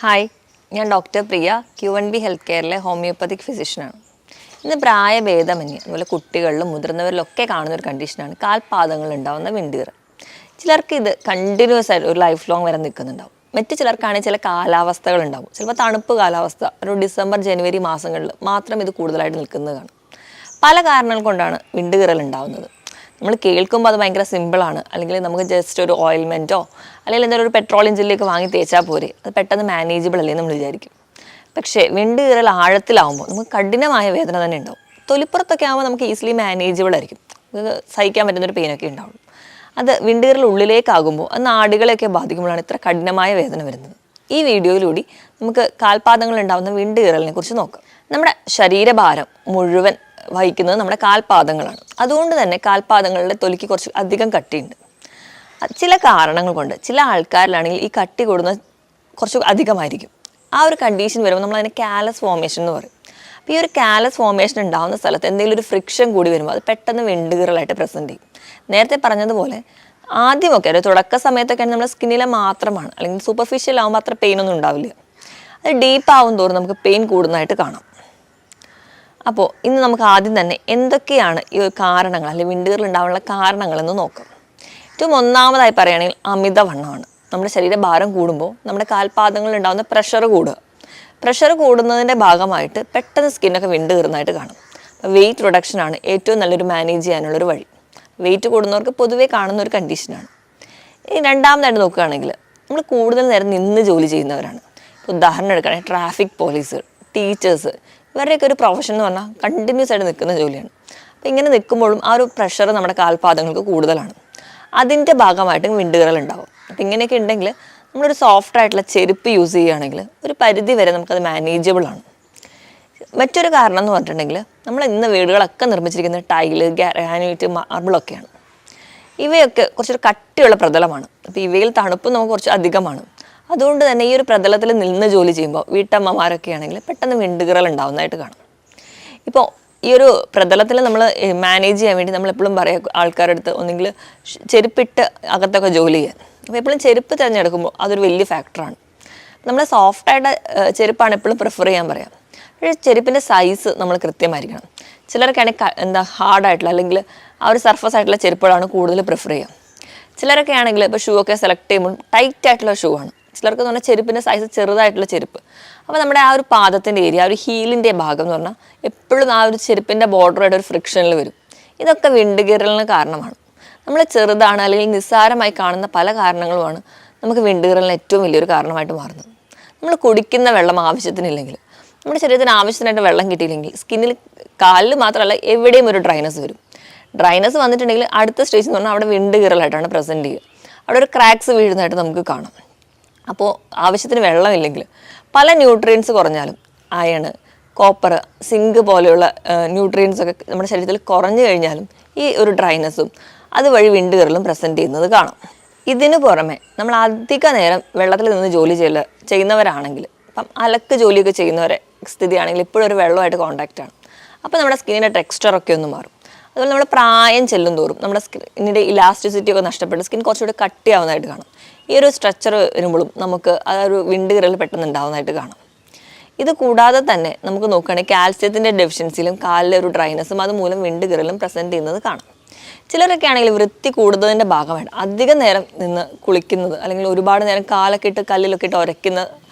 Hi, ഞാൻ doctor പ്രിയ Q&B health കെയറിലെ homoeopathic ഫിസിഷ്യനാണ്. ഇന്ന് പ്രായഭേദമന്യേ അതുപോലെ കുട്ടികളിലും മുതിർന്നവരിലൊക്കെ കാണുന്ന ഒരു കണ്ടീഷനാണ് കാൽപാദങ്ങളിൽ ഉണ്ടാകുന്ന വിണ്ടുകീറൽ. ചിലർക്ക് ഇത് കണ്ടിന്യൂസ് ആയിട്ട് ഒരു ലൈഫ് ലോങ് വരെ നിൽക്കുന്നുണ്ടാവും. മറ്റു ചിലർക്കാണെങ്കിൽ ചില കാലാവസ്ഥകളുണ്ടാവും. ചിലപ്പോൾ തണുപ്പ് കാലാവസ്ഥ, ഒരു ഡിസംബർ ജനുവരി മാസങ്ങളിൽ മാത്രം ഇത് കൂടുതലായിട്ട് നിൽക്കുന്നത് കാണും. പല കാരണങ്ങൾ കൊണ്ടാണ് വിണ്ടുകീറൽ ഉണ്ടാകുന്നത്. നമ്മൾ കേൾക്കുമ്പോൾ അത് ഭയങ്കര സിമ്പിളാണ്, അല്ലെങ്കിൽ നമുക്ക് ജസ്റ്റ് ഒരു ഓയിൽമെൻറ്റോ അല്ലെങ്കിൽ എന്തെങ്കിലും ഒരു പെട്രോളിയം ജെല്ലിയൊക്കെ വാങ്ങി തേച്ചാൽ പോരെ, അത് പെട്ടെന്ന് മാനേജബിൾ അല്ലേ നമ്മൾ വിചാരിക്കും. പക്ഷേ വിണ്ടുകീറൽ ആഴത്തിലാവുമ്പോൾ നമുക്ക് കഠിനമായ വേദന തന്നെ ഉണ്ടാവും. തൊലിപ്പുറത്തൊക്കെ ആകുമ്പോൾ നമുക്ക് ഈസിലി മാനേജബിൾ ആയിരിക്കും, നമുക്ക് സഹിക്കാൻ പറ്റുന്നൊരു പെയിനൊക്കെ ഉണ്ടാവും. അത് വിണ്ടുകീറൽ ഉള്ളിലേക്കാകുമ്പോൾ അത് നാടികളെയൊക്കെ ബാധിക്കുമ്പോഴാണ് ഇത്ര കഠിനമായ വേദന വരുന്നത്. ഈ വീഡിയോയിലൂടെ നമുക്ക് കാൽപാദങ്ങളിൽ ഉണ്ടാകുന്ന വിണ്ടുകീറലിനെ കുറിച്ച് നോക്കാം. നമ്മുടെ ശരീരഭാരം മുഴുവൻ വഹിക്കുന്നത് നമ്മുടെ കാൽപാദങ്ങളാണ്. അതുകൊണ്ട് തന്നെ കാൽപാദങ്ങളുടെ തൊലിക്ക് കുറച്ച് അധികം കട്ടിയുണ്ട്. ചില കാരണങ്ങൾ കൊണ്ട് ചില ആൾക്കാരിലാണെങ്കിൽ ഈ കട്ടി കൂടുന്നത് കുറച്ച് അധികമായിരിക്കും. ആ ഒരു കണ്ടീഷൻ വരുമ്പോൾ നമ്മൾ അതിനെ കാലസ് ഫോർമേഷൻ എന്ന് പറയും. അപ്പോൾ ഈ ഒരു കാലസ് ഫോർമേഷൻ ഉണ്ടാകുന്ന സ്ഥലത്ത് എന്തെങ്കിലും ഒരു ഫ്രിക്ഷൻ കൂടി വരുമ്പോൾ അത് പെട്ടെന്ന് വിണ്ടുകീറലായിട്ട് പ്രസൻറ്റ് ചെയ്യും. നേരത്തെ പറഞ്ഞതുപോലെ ആദ്യമൊക്കെ ഒരു തുടക്ക സമയത്തൊക്കെ നമ്മുടെ സ്കിന്നിലെ മാത്രമാണ്, അല്ലെങ്കിൽ സൂപ്പർഫിഷ്യൽ ആകുമ്പോൾ അത്ര പെയിനൊന്നും ഉണ്ടാവില്ല. അത് ഡീപ്പ് ആവും തോറും നമുക്ക് പെയിൻ കൂടുന്നതായിട്ട് കാണാം. അപ്പോൾ ഇന്ന് നമുക്ക് ആദ്യം തന്നെ എന്തൊക്കെയാണ് ഈ കാരണങ്ങൾ, അല്ലെങ്കിൽ വിണ്ടുകീറൽ ഉണ്ടാവാനുള്ള കാരണങ്ങളെന്ന് നോക്കാം. ഏറ്റവും ഒന്നാമതായി പറയുകയാണെങ്കിൽ അമിതവണ്ണമാണ്. നമ്മുടെ ശരീരഭാരം കൂടുമ്പോൾ നമ്മുടെ കാൽപാദങ്ങളിൽ ഉണ്ടാകുന്ന പ്രഷർ കൂടുക. പ്രഷർ കൂടുന്നതിൻ്റെ ഭാഗമായിട്ട് പെട്ടെന്ന് സ്കിന്നൊക്കെ വിണ്ടുകീറുന്നതായിട്ട് കാണും. വെയിറ്റ് റിഡക്ഷനാണ് ഏറ്റവും നല്ലൊരു മാനേജ് ചെയ്യാനുള്ളൊരു വഴി. വെയിറ്റ് കൂടുന്നവർക്ക് പൊതുവേ കാണുന്ന ഒരു കണ്ടീഷനാണ്. ഇനി രണ്ടാമതായിട്ട് നോക്കുകയാണെങ്കിൽ നമ്മൾ കൂടുതൽ നേരം നിന്ന് ജോലി ചെയ്യുന്നവരാണ്. ഉദാഹരണം എടുക്കുകയാണെങ്കിൽ ട്രാഫിക് പോലീസുകൾ, ടീച്ചേഴ്സ്, ഇവരുടെയൊക്കെ ഒരു പ്രൊഫഷൻ എന്ന് പറഞ്ഞാൽ കണ്ടിന്യൂസ് ആയിട്ട് നിൽക്കുന്ന ജോലിയാണ്. അപ്പോൾ ഇങ്ങനെ നിൽക്കുമ്പോഴും ആ ഒരു പ്രഷർ നമ്മുടെ കാൽപാദങ്ങൾക്ക് കൂടുതലാണ്. അതിൻ്റെ ഭാഗമായിട്ടും വിണ്ടുകീറൽ ഉണ്ടാവും. അപ്പോൾ ഇങ്ങനെയൊക്കെ ഉണ്ടെങ്കിൽ നമ്മളൊരു സോഫ്റ്റ് ആയിട്ടുള്ള ചെരുപ്പ് യൂസ് ചെയ്യുകയാണെങ്കിൽ ഒരു പരിധി വരെ നമുക്കത് മാനേജബിൾ ആണ്. മറ്റൊരു കാരണം എന്ന് പറഞ്ഞിട്ടുണ്ടെങ്കിൽ നമ്മൾ ഇന്ന് വീടുകളൊക്കെ നിർമ്മിച്ചിരിക്കുന്ന ടൈല്, ഗ്രാനൈറ്റ്, മാർബിളൊക്കെയാണ്. ഇവയൊക്കെ കുറച്ചൊരു കട്ടിയുള്ള പ്രതലമാണ്. അപ്പോൾ ഇവയിൽ തണുപ്പ് നമുക്ക് കുറച്ച് അധികമാണ്. അതുകൊണ്ട് തന്നെ ഈ ഒരു പ്രതലത്തിൽ നിന്ന് ജോലി ചെയ്യുമ്പോൾ വീട്ടമ്മമാരൊക്കെ ആണെങ്കിൽ പെട്ടെന്ന് വിണ്ടുകീറൽ ഉണ്ടാവുന്നതായിട്ട് കാണും. ഇപ്പോൾ ഈ ഒരു പ്രതലത്തിൽ നമ്മൾ മാനേജ് ചെയ്യാൻ വേണ്ടി നമ്മളെപ്പോഴും പറയുക ആൾക്കാരുടെ അടുത്ത് ഒന്നെങ്കിൽ ചെരുപ്പിട്ട് അകത്തൊക്കെ ജോലി ചെയ്യാൻ. അപ്പോൾ എപ്പോഴും ചെരുപ്പ് തിരഞ്ഞെടുക്കുമ്പോൾ അതൊരു വലിയ ഫാക്ടറാണ്. നമ്മൾ സോഫ്റ്റായിട്ട് ചെരുപ്പാണ് എപ്പോഴും പ്രിഫർ ചെയ്യാൻ പറയാം. പക്ഷേ ചെരുപ്പിൻ്റെ സൈസ് നമ്മൾ കൃത്യമായിരിക്കണം. ചിലർക്കാണെങ്കിൽ ഹാർഡായിട്ടുള്ള അല്ലെങ്കിൽ ആ ഒരു സർഫസ് ആയിട്ടുള്ള ചെരുപ്പുകളാണ് കൂടുതൽ പ്രിഫർ ചെയ്യുക. ചിലരൊക്കെ ആണെങ്കിൽ ഇപ്പോൾ ഷൂ ഒക്കെ സെലക്ട് ചെയ്യുമ്പോൾ ടൈറ്റ് ആയിട്ടുള്ള ഷൂ ആണ്. ചിലർക്ക് എന്ന് പറഞ്ഞാൽ ചെരുപ്പിൻ്റെ സൈസ് ചെറുതായിട്ടുള്ള ചെരുപ്പ്. അപ്പോൾ നമ്മുടെ ആ ഒരു പാദത്തിൻ്റെ ഏരിയ, ആ ഒരു ഹീലിൻ്റെ ഭാഗം എന്ന് പറഞ്ഞാൽ എപ്പോഴും ആ ഒരു ചെരുപ്പിൻ്റെ ബോർഡറായിട്ട് ഒരു ഫ്രിക്ഷനിൽ വരും. ഇതൊക്കെ വിണ്ടുകീറലിന് കാരണമാണ്. നമ്മൾ ചെറുതാണ് അല്ലെങ്കിൽ നിസ്സാരമായി കാണുന്ന പല കാരണങ്ങളുമാണ് നമുക്ക് വിണ്ടുകീറലിന് ഏറ്റവും വലിയൊരു കാരണമായിട്ട് മാറുന്നത്. നമ്മൾ കുടിക്കുന്ന വെള്ളം ആവശ്യത്തിനില്ലെങ്കിൽ, നമ്മുടെ ശരീരത്തിന് ആവശ്യത്തിനായിട്ട് വെള്ളം കിട്ടിയില്ലെങ്കിൽ സ്കിന്നിൽ, കാലിൽ മാത്രമല്ല എവിടെയും ഒരു ഡ്രൈനസ് വരും. ഡ്രൈനസ് വന്നിട്ടുണ്ടെങ്കിൽ അടുത്ത സ്റ്റേജ് എന്ന് പറഞ്ഞാൽ അവിടെ വിണ്ടുകീറലായിട്ടാണ് പ്രസൻറ്റ് ചെയ്യുക. അവിടെ ഒരു ക്രാക്സ് വീഴുന്നതായിട്ട് നമുക്ക് കാണാം. അപ്പോൾ ആവശ്യത്തിന് വെള്ളമില്ലെങ്കിൽ പല ന്യൂട്രിയൻസ് കുറഞ്ഞാലും അയൺ, കോപ്പർ, സിങ്ക് പോലെയുള്ള ന്യൂട്രിയൻസ് ഒക്കെ നമ്മുടെ ശരീരത്തിൽ കുറഞ്ഞു കഴിഞ്ഞാലും ഈ ഒരു ഡ്രൈനസ്സും അതുവഴി വിണ്ടുകീറലും പ്രസൻറ്റ് ചെയ്യുന്നത് കാണാം. ഇതിനു പുറമെ നമ്മൾ അധിക നേരം വെള്ളത്തിൽ നിന്ന് ജോലി ചെയ്യുന്നവരാണെങ്കിൽ, ഇപ്പം അലക്ക് ജോലിയൊക്കെ ചെയ്യുന്നവരെ സ്ഥിതിയാണെങ്കിൽ ഇപ്പോഴും ഒരു വെള്ളമായിട്ട് കോൺടാക്റ്റാണ്. അപ്പോൾ നമ്മുടെ സ്കിന്നിൻ്റെ ടെക്സ്ചറൊക്കെ ഒന്ന് മാറും. അതുപോലെ നമ്മുടെ പ്രായം ചെല്ലും തോറും നമ്മുടെ സ്കിന്നിൻ്റെ ഇലാസ്റ്റിസിറ്റി ഒക്കെ നഷ്ടപ്പെട്ട് സ്കിൻ കുറച്ചുകൂടി കട്ടിയാവുന്നതായിട്ട് കാണാം. ഈ ഒരു സ്ട്രക്ചർ വരുമ്പോഴും നമുക്ക് ആ ഒരു വിണ്ടുകീറൽ പെട്ടെന്ന് ഉണ്ടാവുന്നതായിട്ട് കാണാം. ഇത് കൂടാതെ തന്നെ നമുക്ക് നോക്കുകയാണെങ്കിൽ കാൽസ്യത്തിൻ്റെ ഡെഫിഷ്യൻസിയിലും കാലിലെ ഒരു ഡ്രൈനസും അതുമൂലം വിണ്ടുകീറലും പ്രസൻറ്റ് ചെയ്യുന്നത് കാണാം. ചിലരൊക്കെ ആണെങ്കിൽ വൃത്തി കൂടുതലിൻ്റെ ഭാഗമായിട്ട് അധികം നേരം നിന്ന് കുളിക്കുന്നത്, അല്ലെങ്കിൽ ഒരുപാട് നേരം കാലൊക്കെ ഇട്ട് കല്ലിലൊക്കെ ഇട്ട് ഉരയ്ക്കുന്ന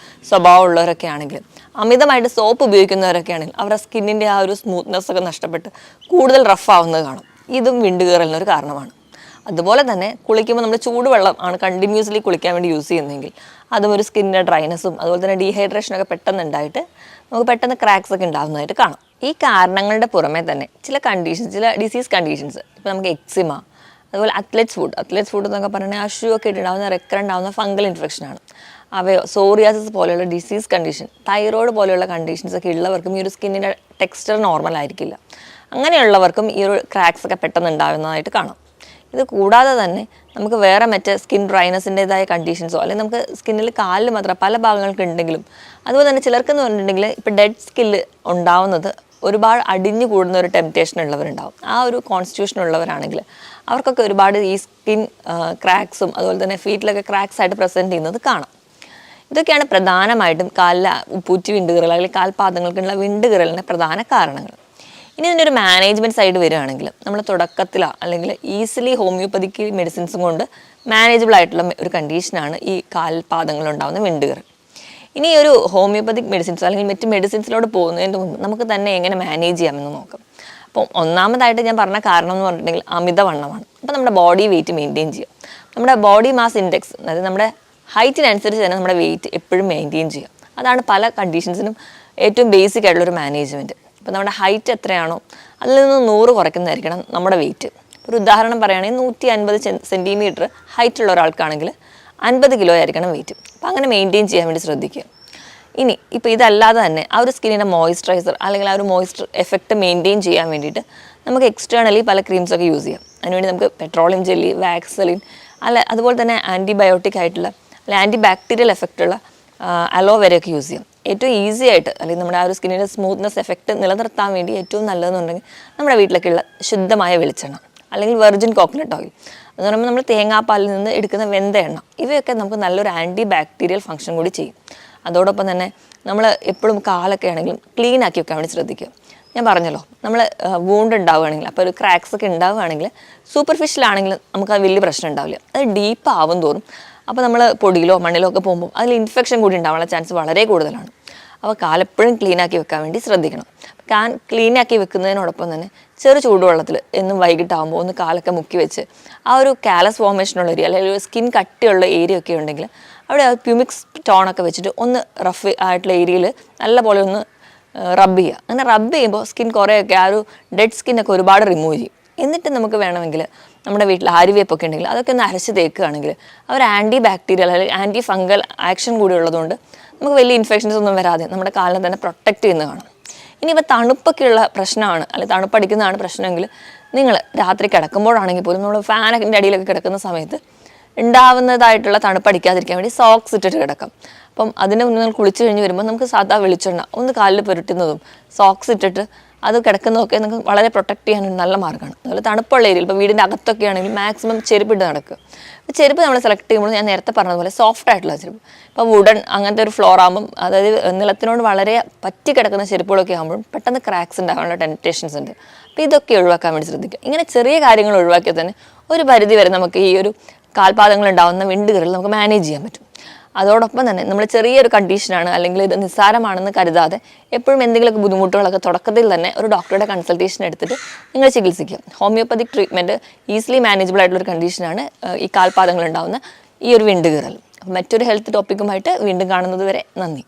സ്വഭാവമുള്ളവരൊക്കെ ആണെങ്കിൽ, അമിതമായിട്ട് സോപ്പ് ഉപയോഗിക്കുന്നവരൊക്കെ ആണെങ്കിൽ അവരുടെ സ്കിന്നിൻ്റെ ആ ഒരു സ്മൂത്ത്നെസ് ഒക്കെ നഷ്ടപ്പെട്ട് കൂടുതൽ റഫാവുന്നത് കാണും. ഇതും വിണ്ടുകീറലിനൊരു കാരണമാണ്. അതുപോലെ തന്നെ കുളിക്കുമ്പോൾ നമ്മൾ ചൂടുവെള്ളം ആണ് കണ്ടിന്യൂസ്ലി കുളിക്കാൻ വേണ്ടി യൂസ് ചെയ്യുന്നതെങ്കിൽ അതും ഒരു സ്കിന്നിൻ്റെ ഡ്രൈനസും അതുപോലെ തന്നെ ഡീഹൈഡ്രേഷനൊക്കെ പെട്ടെന്ന് ഉണ്ടായിട്ട് നമുക്ക് പെട്ടെന്ന് ക്രാക്സ് ഒക്കെ ഉണ്ടാകുന്നതായിട്ട് കാണാം. ഈ കാരണങ്ങളുടെ പുറമെ തന്നെ ചില കണ്ടീഷൻസ്, ചില ഡിസീസ് കണ്ടീഷൻസ്, ഇപ്പോൾ നമുക്ക് എക്സിമ, അതുപോലെ അത്ലറ്റ്സ് ഫുഡ് എന്നൊക്കെ പറഞ്ഞാൽ ആ ഷൂ ഒക്കെ ഇട്ടുണ്ടാകുന്ന റെക്കറൻ്റ് ആവുന്ന ഫംഗൽ ഇൻഫെക്ഷനാണ്. അവയോ സോറിയാസിസ് പോലെയുള്ള ഡിസീസ് കണ്ടീഷൻ, തൈറോയ്ഡ് പോലെയുള്ള കണ്ടീഷൻസ് ഒക്കെ ഉള്ളവർക്കും ഈ ഒരു സ്കിന്നിൻ്റെ ടെക്സ്ചർ നോർമൽ ആയിരിക്കില്ല. അങ്ങനെയുള്ളവർക്കും ഈ ഒരു ക്രാക്സ് ഒക്കെ പെട്ടെന്ന് ഉണ്ടാകുന്നതായിട്ട് കാണാം. ഇത് കൂടാതെ തന്നെ നമുക്ക് വേറെ മറ്റ് സ്കിൻ ഡ്രൈനസിൻ്റെതായ കണ്ടീഷൻസോ, അല്ലെങ്കിൽ നമുക്ക് സ്കിന്നിൽ കാലിൽ മാത്രം പല ഭാഗങ്ങൾക്ക് ഉണ്ടെങ്കിലും, അതുപോലെ തന്നെ ചിലർക്കെന്ന് പറഞ്ഞിട്ടുണ്ടെങ്കിൽ ഇപ്പോൾ ഡെഡ് സ്കില്ല് ഉണ്ടാവുന്നത് ഒരുപാട് അടിഞ്ഞു കൂടുന്ന ഒരു ടെംപ്റ്റേഷൻ ഉള്ളവരുണ്ടാവും. ആ ഒരു കോൺസ്റ്റിറ്റ്യൂഷൻ ഉള്ളവരാണെങ്കിൽ അവർക്കൊക്കെ ഒരുപാട് ഈ സ്കിൻ ക്രാക്സും അതുപോലെ തന്നെ ഫീറ്റിലൊക്കെ ക്രാക്സ് ആയിട്ട് പ്രസൻറ്റ് ചെയ്യുന്നത് കാണാം. ഇതൊക്കെയാണ് പ്രധാനമായിട്ടും കാലിലെ ഉപ്പൂറ്റി വിണ്ടുകീറൽ അല്ലെങ്കിൽ കാൽപാദങ്ങൾക്കുള്ള വിണ്ടുകീറലിൻ്റെ പ്രധാന കാരണങ്ങൾ. ഇനി ഇതിൻ്റെ ഒരു മാനേജ്മെൻറ്റ് സൈഡ് വരികയാണെങ്കിൽ നമ്മൾ തുടക്കത്തിലോ അല്ലെങ്കിൽ ഈസിലി ഹോമിയോപ്പതിക്ക് മെഡിസിൻസും കൊണ്ട് മാനേജബിൾ ആയിട്ടുള്ള ഒരു കണ്ടീഷനാണ് ഈ കാൽപാദങ്ങളുണ്ടാകുന്ന വിണ്ടുകീറൽ. ഇനി ഒരു ഹോമിയോപ്പതിക് മെഡിസിൻസ് അല്ലെങ്കിൽ മറ്റ് മെഡിസിൻസിലോട് പോകുന്നതിന് മുമ്പ് നമുക്ക് തന്നെ എങ്ങനെ മാനേജ് ചെയ്യാമെന്ന് നോക്കാം. അപ്പോൾ ഒന്നാമതായിട്ട് ഞാൻ പറഞ്ഞ കാരണം എന്ന് പറഞ്ഞിട്ടുണ്ടെങ്കിൽ അമിതവണ്ണമാണ്. അപ്പോൾ നമ്മുടെ ബോഡി വെയിറ്റ് മെയിൻറ്റെയിൻ ചെയ്യുക. നമ്മുടെ ബോഡി മാസ് ഇൻഡെക്സ്, അതായത് നമ്മുടെ ഹൈറ്റിനനുസരിച്ച് തന്നെ നമ്മുടെ വെയിറ്റ് എപ്പോഴും മെയിൻറ്റെയിൻ ചെയ്യുക. അതാണ് പല കണ്ടീഷൻസിനും ഏറ്റവും ബേസിക് ആയിട്ടുള്ളൊരു മാനേജ്മെൻറ്റ്. ഇപ്പോൾ നമ്മുടെ ഹൈറ്റ് എത്രയാണോ അതിൽ നിന്ന് 100 കുറയ്ക്കുന്നതായിരിക്കണം നമ്മുടെ വെയിറ്റ്. ഒരു ഉദാഹരണം പറയുകയാണെങ്കിൽ 150 സെൻറ്റിമീറ്റർ ഹൈറ്റുള്ള ഒരാൾക്കാണെങ്കിൽ 50 കിലോ ആയിരിക്കണം വെയിറ്റ്. അപ്പോൾ അങ്ങനെ മെയിൻറ്റെയിൻ ചെയ്യാൻ വേണ്ടി ശ്രദ്ധിക്കുക. ഇനി ഇപ്പോൾ ഇതല്ലാതെ തന്നെ ആ ഒരു സ്കിന്നിൻ്റെ മോയ്സ്ചറൈസർ അല്ലെങ്കിൽ ആ ഒരു മോയ്സ്ചർ എഫക്റ്റ് മെയിൻറ്റെയിൻ ചെയ്യാൻ വേണ്ടിയിട്ട് നമുക്ക് എക്സ്റ്റേണലി പല ക്രീംസൊക്കെ യൂസ് ചെയ്യാം. അതിനുവേണ്ടി നമുക്ക് പെട്രോളിയം ജെല്ലി, വാക്സലിൻ, അതുപോലെ തന്നെ ആൻറ്റിബയോട്ടിക് ആയിട്ടുള്ള അല്ലെങ്കിൽ ആൻറ്റി ബാക്ടീരിയൽ എഫക്റ്റുള്ള അലോവേരയൊക്കെ യൂസ് ചെയ്യാം. ഏറ്റവും ഈസി ആയിട്ട് അല്ലെങ്കിൽ നമ്മുടെ ആ ഒരു സ്കിന്നിൻ്റെ സ്മൂത്ത്നെസ് എഫക്റ്റ് നിലനിർത്താൻ വേണ്ടി ഏറ്റവും നല്ലതെന്നുണ്ടെങ്കിൽ നമ്മുടെ വീട്ടിലൊക്കെയുള്ള ശുദ്ധമായ വെളിച്ചെണ്ണ അല്ലെങ്കിൽ വെർജിൻ കോക്കനട്ട് ഓയിൽ, എന്ന് പറയുമ്പോൾ നമ്മൾ തേങ്ങാപ്പാലിൽ നിന്ന് എടുക്കുന്ന വെന്ത എണ്ണ, ഇവയൊക്കെ നമുക്ക് നല്ലൊരു ആൻറ്റി ബാക്ടീരിയൽ ഫംഗ്ഷൻ കൂടി ചെയ്യും. അതോടൊപ്പം തന്നെ നമ്മൾ എപ്പോഴും കാലൊക്കെ ആണെങ്കിലും ക്ലീൻ ആക്കി വെക്കാൻ വേണ്ടി ശ്രദ്ധിക്കുക. ഞാൻ പറഞ്ഞല്ലോ, നമ്മൾ വൂണ്ട് ഉണ്ടാവുകയാണെങ്കിൽ, അപ്പോൾ ഒരു ക്രാക്സ് ഒക്കെ ഉണ്ടാവുകയാണെങ്കിൽ സൂപ്പർഫിഷ്യലാണെങ്കിൽ നമുക്ക് അത് വലിയ പ്രശ്നം ഉണ്ടാവില്ല. അത് ഡീപ്പ് ആവും തോറും അപ്പോൾ നമ്മൾ പൊടിയിലോ മണ്ണിലോ ഒക്കെ പോകുമ്പോൾ അതിൽ ഇൻഫെക്ഷൻ കൂടി ഉണ്ടാവാനുള്ള ചാൻസ് വളരെ കൂടുതലാണ്. അപ്പോൾ കാലെപ്പോഴും ക്ലീനാക്കി വെക്കാൻ വേണ്ടി ശ്രദ്ധിക്കണം. ക്ലീനാക്കി വെക്കുന്നതിനോടൊപ്പം തന്നെ ചെറു ചൂടുവെള്ളത്തിൽ എന്നും വൈകിട്ടാകുമ്പോൾ ഒന്ന് കാലൊക്കെ മുക്കി വെച്ച് ആ ഒരു കാലസ് ഫോർമേഷനുള്ള ഏരിയ അല്ലെങ്കിൽ ഒരു സ്കിൻ കട്ടിയുള്ള ഏരിയ ഒക്കെ ഉണ്ടെങ്കിൽ അവിടെ പ്യൂമിക്സ് ടോണൊക്കെ വെച്ചിട്ട് ഒന്ന് റഫ് ആയിട്ടുള്ള ഏരിയയിൽ നല്ലപോലെ ഒന്ന് റബ്ബ് ചെയ്യുക. അങ്ങനെ റബ്ബ് ചെയ്യുമ്പോൾ സ്കിൻ കുറേയൊക്കെ ആ ഒരു ഡെഡ് സ്കിന്നൊക്കെ ഒരുപാട് റിമൂവ് ചെയ്യും. എന്നിട്ട് നമുക്ക് വേണമെങ്കിൽ നമ്മുടെ വീട്ടിൽ ആര്യവേപ്പൊക്കെ ഉണ്ടെങ്കിൽ അതൊക്കെ ഒന്ന് അരച്ച് തേക്കുകയാണെങ്കിൽ അവർ ആൻറ്റി ബാക്ടീരിയൽ അല്ലെങ്കിൽ ആൻറ്റി ഫംഗൽ ആക്ഷൻ കൂടി ഉള്ളതുകൊണ്ട് നമുക്ക് വലിയ ഇൻഫെക്ഷൻസ് ഒന്നും വരാതെ നമ്മുടെ കാലിനെ തന്നെ പ്രൊട്ടക്റ്റ് ചെയ്യുന്നത് കാണാം. ഇനിയിപ്പോൾ തണുപ്പൊക്കെയുള്ള പ്രശ്നമാണ് അല്ലെങ്കിൽ തണുപ്പടിക്കുന്നതാണ് പ്രശ്നമെങ്കിൽ നിങ്ങൾ രാത്രി കിടക്കുമ്പോഴാണെങ്കിൽ പോലും നമ്മൾ ഫാനിൻ്റെ അടിയിലൊക്കെ കിടക്കുന്ന സമയത്ത് ഉണ്ടാവുന്നതായിട്ടുള്ള തണുപ്പടിക്കാതിരിക്കാൻ വേണ്ടി സോക്സ് ഇട്ടിട്ട് കിടക്കാം. അപ്പം അതിന് മുന്നേ നിങ്ങൾ കുളിച്ച് കഴിഞ്ഞ് വരുമ്പോൾ നമുക്ക് സാധാ വെളിച്ചെണ്ണ ഒന്ന് കാലിൽ പുരട്ടുന്നതും സോക്സ് ഇട്ടിട്ട് അത് കിടക്കുന്നതൊക്കെ നിങ്ങൾക്ക് വളരെ പ്രൊട്ടക്റ്റ് ചെയ്യാൻ നല്ല മാർഗ്ഗമാണ്. അതുപോലെ തണുപ്പുള്ള ഏരിയയിൽ ഇപ്പോൾ വീടിൻ്റെ അകത്തൊക്കെ ആണെങ്കിൽ മാക്സിമം ചെരുപ്പിട്ട് നടക്കുക. അപ്പോൾ ചെരുപ്പ് നമ്മൾ സെലക്ട് ചെയ്യുമ്പോൾ ഞാൻ നേരത്തെ പറഞ്ഞതുപോലെ സോഫ്റ്റ് ആയിട്ടുള്ള ചെരുപ്പ്, ഇപ്പോൾ വുഡൻ അങ്ങനത്തെ ഒരു ഫ്ലോർ ആകുമ്പം, അതായത് നിലത്തിനോട് വളരെ പറ്റി കിടക്കുന്ന ചെരുപ്പുകളൊക്കെ ആകുമ്പോഴും പെട്ടെന്ന് ക്രാക്സ് ഉണ്ടാകാനുള്ള ടെംപ്റ്റേഷൻസ് ഉണ്ട്. അപ്പോൾ ഇതൊക്കെ ഒഴിവാക്കാൻ വേണ്ടി ശ്രദ്ധിക്കുക. ഇങ്ങനെ ചെറിയ കാര്യങ്ങൾ ഒഴിവാക്കിയാൽ തന്നെ ഒരു പരിധി വരെ നമുക്ക് ഈ ഒരു കാൽപാദങ്ങൾ ഉണ്ടാകുന്ന വിണ്ടുകീറൽ നമുക്ക് മാനേജ് ചെയ്യാൻ പറ്റും. അതോടൊപ്പം തന്നെ നമ്മൾ ചെറിയൊരു കണ്ടീഷനാണ് അല്ലെങ്കിൽ ഇത് നിസ്സാരമാണെന്ന് കരുതാതെ എപ്പോഴും എന്തെങ്കിലുമൊക്കെ ബുദ്ധിമുട്ടുകളൊക്കെ തുടക്കത്തിൽ തന്നെ ഒരു ഡോക്ടറുടെ കൺസൾട്ടേഷൻ എടുത്തിട്ട് നിങ്ങൾ ചികിത്സിക്കുക. ഹോമിയോപ്പതിക് ട്രീറ്റ്മെൻറ്റ് ഈസിലി മാനേജബിൾ ആയിട്ടുള്ളൊരു കണ്ടീഷനാണ് ഈ കാൽപാദങ്ങൾ ഉണ്ടാകുന്ന ഈ ഒരു വിണ്ടുകീറൽ. മറ്റൊരു ഹെൽത്ത് ടോപ്പിക്കുമായിട്ട് വീണ്ടും കാണുന്നത് വരെ നന്ദി.